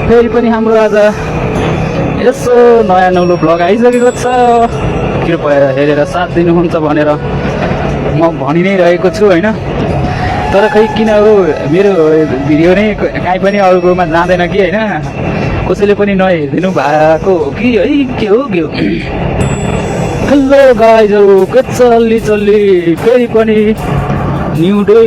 फेरि पनि हाम्रो आज यसो नयाँ नौलो भ्लग आइसकेको छ। कृपया हेरेर साथ दिनुहुन्छ भनेर म भनि नै रहेको छु होइन। तर खै किन हो मेरो भिडियो नै काहीँ पनि अरूकोमा जाँदैन कि होइन, कसैले पनि नहेरिदिनु भएको हो कि है, के हो के हो। हेलो गाइजहरू, के चल्ली फेरि पनि न्यू डे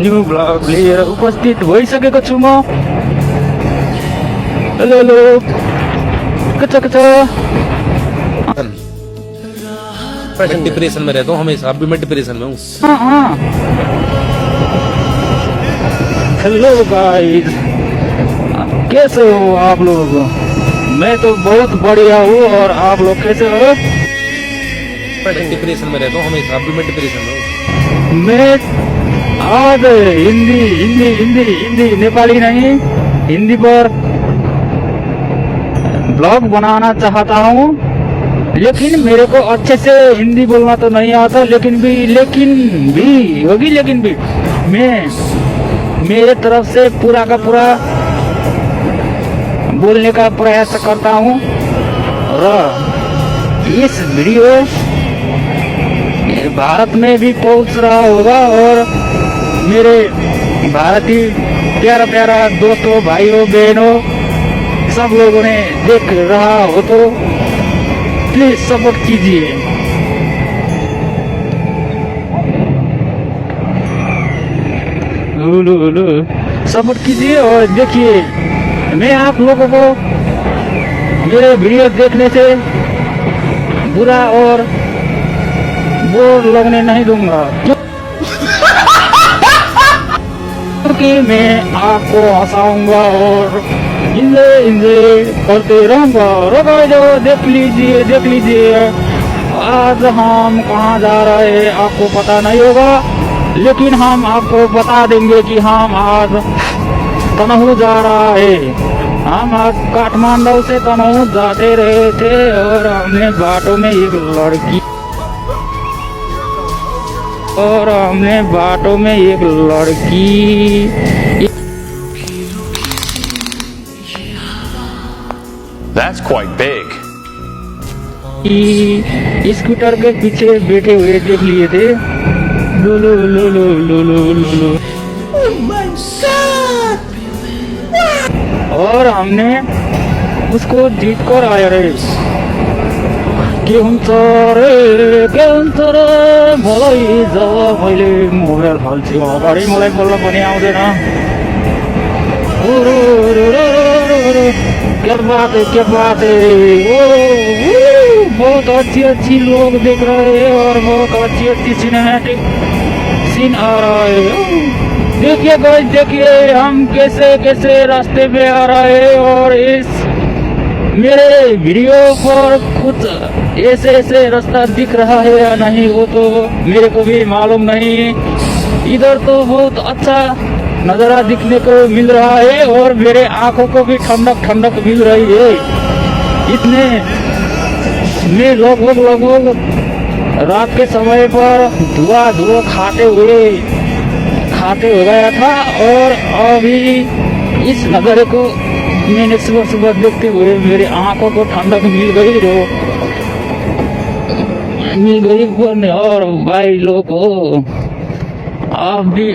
न्यू भ्लग लिएर उपस्थित भइसकेको छु म। हेलो हेलो, के छ मैं डिप्रेशन में रहता हूँ हमेशा, अब भी मैं डिप्रेशन में हूँ। हेलो गाइस, कैसे हो आप लोग? मैं तो बहुत बढ़िया हूँ, और आप लोग कैसे हो? मैं डिप्रेशन में रहता हूँ हमेशा, अब भी मैं डिप्रेशन में हूँ। मैं आज हिंदी हिंदी हिंदी हिंदी नेपाली नहीं, हिंदी पर ब्लॉग बनाना चाहता हूँ, लेकिन मेरे को अच्छे से हिंदी बोलना तो नहीं आता। लेकिन भी मैं मेरे तरफ से पूरा का पूरा बोलने का प्रयास करता हूँ। और इस वीडियो भारत में भी पहुंच रहा होगा, और मेरे भारतीय प्यारा दोस्तों, भाइयों, बहनों, सब लोगों ने देख रहा हो तो प्लीज सपोर्ट कीजिए। सपोर्ट कीजिए और देखिए, मैं आप लोगों को मेरे वीडियो देखने से बुरा और बोर लगने नहीं दूंगा, क्योंकि मैं आपको हंसाऊंगा और इंजॉय करते रहूंगा। देख लीजिए आज हम कहाँ जा रहे हैं आपको पता नहीं होगा, लेकिन हम आपको बता देंगे कि हम आज तनहू जा रहा है। हम आज काठमांडू से तनहू जाते रहे थे, और हमने बाटों में एक लड़की That's quite big. स्कूटर के पीछे बैठे हुए देख लिए थे। लो लो लो लो लो लो लो। Oh my God! और हमने उसको जीत कर आया रे। के हुन्छ रे मलाई जब मैले मोबाइल फाल्छु अगाडि मलाई बोल्न पनि आउँदैन। क्या बात है। बहुत अच्छी लोग देख रहे हैं, और बहुत अच्छी सिनेमैटिक सीन आ रहा है। देखिए गाइस, देखिए हम कैसे रास्ते में आ रहे हैं, और इस मेरे वीडियो पर कुछ ऐसे रास्ता दिख रहा है या नहीं वो तो मेरे को भी मालूम नहीं। इधर तो बहुत अच्छा नजारा दिखने को मिल रहा है, और मेरे आंखों को भी ठंडक मिल रही है। इतने में लगभग रात के समय पर धुआं खाते हुए गया था, और अभी इस नजारे को मैंने सुबह देखते हुए मेरे आंखों को ठंडक मिल गई। और भाई लोग हो, आप भी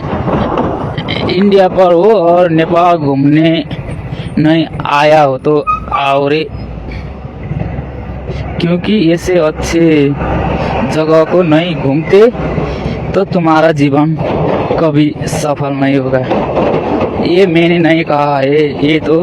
इंडिया पर हो और नेपाल घूमने नहीं आया हो तो आओ रे, क्योंकि ऐसे अच्छे जगह को नहीं घूमते तो तुम्हारा जीवन कभी सफल नहीं होगा। ये मैंने नहीं कहा है, ये तो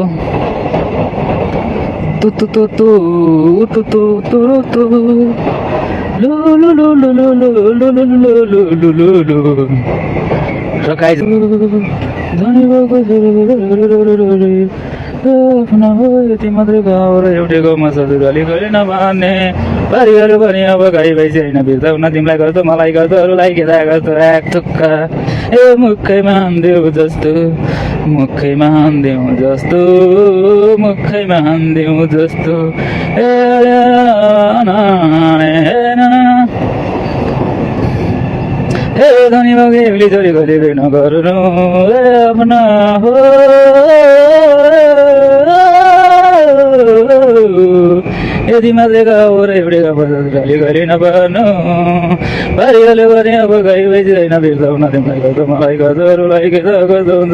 यति मात्रै गाउँ र एउटै गाउँमा ससुराली गरे नमान्ने बारीहरू पनि अब गाई भैँसी होइन बिर्ताउन तिमीलाई गर्छ मलाई गर्छ अरूलाई खेदा गर्छ एक थुक्का ए मुखैमा हान्देऊ जस्तो ए हे धनी बगे चोरी गरेको नगर्नु अपना हो यदि मात्रेका हो र एउटेका बजाली गरी नपर्नु बारीले भने अब गाई बेचिँदैन बिर्साउन तिमीलाई मलाई गजहरूलाई के कस्तो हुन्छ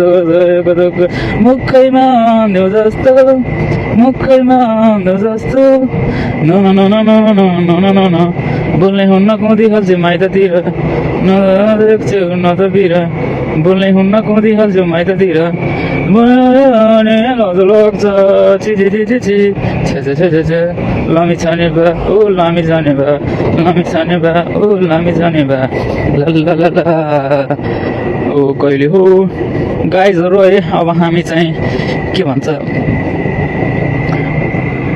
मुखैमा देऊ जस्तो मुखैमा देऊ जस्तो न न न न न न न न न बोल्ने हुन्न कुदी हाल्छु माइततिर न देख्छु न त बिर बोल्ने हुन्न कुदी हाल्छु माइततिर लज लाग्छ छि छि छि छि छि छे छे छे छे लामी छाने बा ओ लामी जाने बा लामी छाने बा ओ लामी जाने बा ला ला ला ला ओ कहिले हो गाइजहरू है अब हामी चाहिँ के भन्छ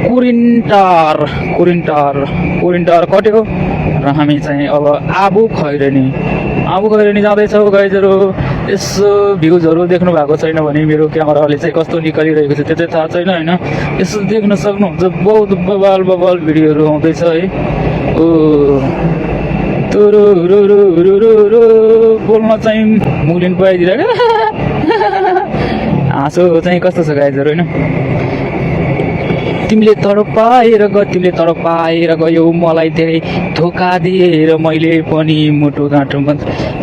कुरिन्टार कट्यो र हामी चाहिँ अब आबु खैरेनी जाँदैछौँ गाइजहरू। यसो भ्युजहरू देख्नु भएको छैन भने मेरो क्यामेराले चाहिँ कस्तो निकालिरहेको छ त्यो चाहिँ थाहा छैन होइन। यसो देख्न सक्नुहुन्छ बहुत बबाल भिडियोहरू आउँदैछ है। ओ बोल्न चाहिँ मुलिन पाइदिरहेको हाँसो चाहिँ कस्तो छ गाइजहरू होइन। तिमीले तडपाएर गयो मलाई धेरै धोका दिएर मैले पनि मुटु गाँठोमा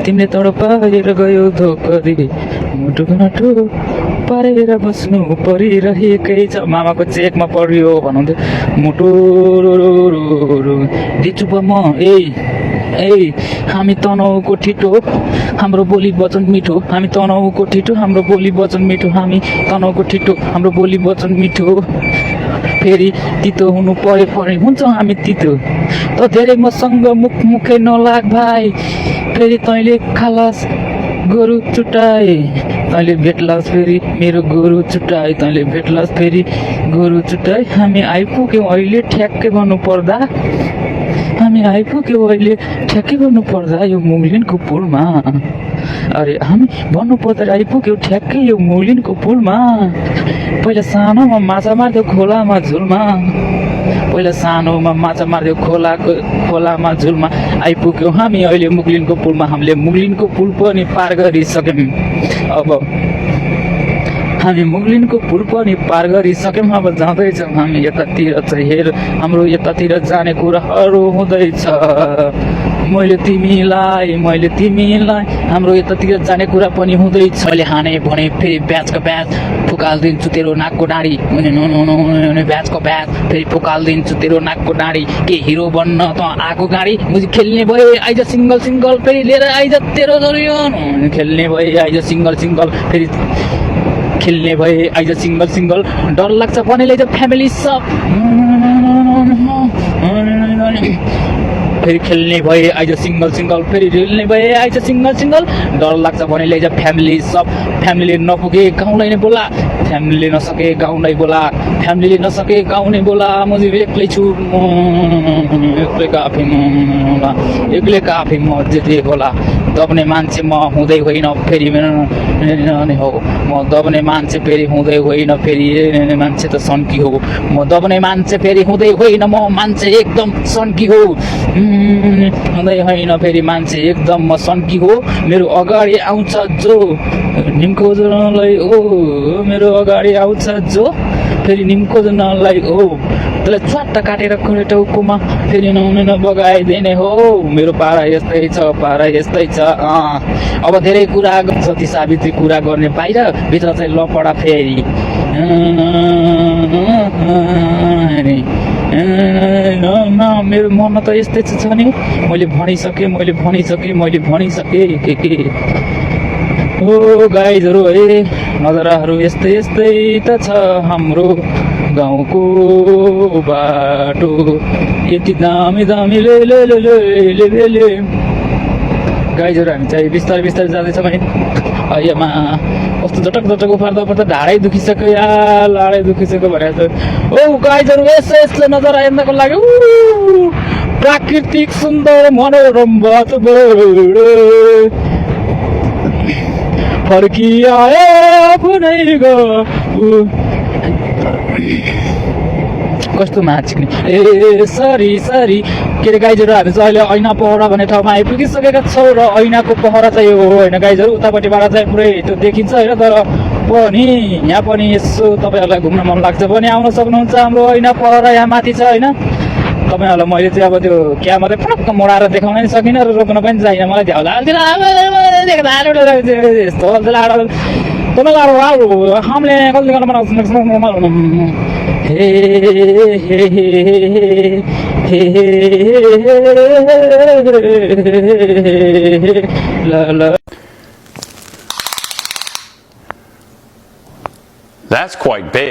तिमीले तडपाएर गयो धोका दिए मुटु गाँठो पारेर बस्नु परिरहेकै छ मामाको चेकमा परियो भन्नुहुन्थ्यो मुटु दिचुप म ए हामी तनाउको ठिटो हाम्रो बोली वचन मिठो हामी तनाउको ठिटो हाम्रो बोली वचन मिठो हामी तनाउको ठिटो हाम्रो बोली वचन मिठो फेरि तितो हुनु परे हुन्छ हामी तितो त धेरै मसँग मुखै नलाग भाइ फेरि तैँले खालास गोरु चुटाए तैँले भेट्लास फेरि मेरो गोरु चुटाए तैँले भेट्लास फेरि गोरु चुटाए हामी आइपुग्यौँ अहिले ठ्याक्कै गर्नुपर्दा यो मुलिनको पुलमा अरे हामी भन्नुपर्दा आइपुग्यौँ ठ्याक्कै यो मुलिनको पुलमा पहिला सानोमा माछा मार्थ्यो खोलामा झुलमा आइपुग्यौँ हामी अहिले मुगलिनको पुलमा हामीले मुगलिनको पुल पनि पार गरिसक्यौँ अब जाँदैछौँ हामी यतातिर चाहिँ हेर हाम्रो यतातिर जाने कुराहरू हुँदैछ मैले तिमीलाई हाम्रो यतातिर जाने कुरा पनि हुँदैछ मैले हाने भने फेरि ब्याजको ब्याज फुकालिदिन्छु तेरो नाकको डाँडी ब्याजको ब्याज फेरि फुकालिदिन्छु तेरो नाकको डाँडी के हिरो बन्न त आएको गाडी मुझे खेल्ने भए आइज सिङ्गल फेरि लिएर आइज तेरो दरियन खेल्ने भए आइज सिङ्गल फेरि खेल्ने भए आइज सिङ्गल डर लाग्छ भने लैजा फ्यामिली सब फेरि खेल्ने भए आइज सिङ्गल फेरि खेल्ने भए आइज सिङ्गल डर लाग्छ भने लैजा फ्यामिली सब फ्यामिली नपुगे गाउँलाई नै बोला फ्यामिली नसके गाउँ नै बोला म एक्लै छु एक्लै काफी म जेते होला दब्ने मान्छे म हुँदै होइन फेरि हो म दब्ने मान्छे फेरि हुँदै होइन फेरि मान्छे त सन्की हो म दब्ने मान्छे फेरि हुँदै होइन म मान्छे एकदम सन्की हो हुँदै होइन फेरि मान्छे एकदम म सन्की हो मेरो अगाडि आउँछ जो निम्को जनलाई ओ मेरो अगाडि आउँछ जो फेरि निम्को जनलाई ओ त्यसलाई च्वाट्टा काटेर टाउकोमा फेरि नबगाइदिने हो मेरो पारा यस्तै छ अब धेरै कुरा सती सावित्री कुरा गर्ने बाहिर भित्र चाहिँ लपडा फेरि मेरो मनमा त यस्तै छ नि मैले भनिसकेँ के हो गाइजहरू है नजराहरू यस्तै त छ हाम्रो गाउँको बाटो यति दामी ले गाइजहरू हामी चाहिँ बिस्तारै जाँदैछौँ है अहिलेमा कस्तो झटक उफार्दा ढाडै दुखिसक्यो या लाडै दुखिसक्यो भनेर ओ गाइजहरू यसो नजर हेर्नको लागि प्राकृतिक सुन्दर मनोरम वातावरण फर्किआए आफै कस्तो माछिक्ने ए सरी सरी के अरे गाइजहरू हामी चाहिँ अहिले ऐना पहरा भन्ने ठाउँमा आइपुगिसकेका छौँ र ऐनाको पहरा चाहिँ यो हो होइन गाइजहरू उतापट्टिबाट चाहिँ पुरै त्यो देखिन्छ होइन तर पनि यहाँ पनि यसो तपाईँहरूलाई घुम्न मन लाग्छ भने आउन सक्नुहुन्छ हाम्रो ऐना पहरा यहाँ माथि छ होइन तपाईँहरूलाई मैले चाहिँ अब त्यो क्यामेरा चाहिँ फटक्क मोडाएर देखाउन नि सकिनँ र रोक्न पनि चाहिनँ मलाई यस्तो तपाईँलाई हामीले गल्ती गर्न हे ल That's quite big.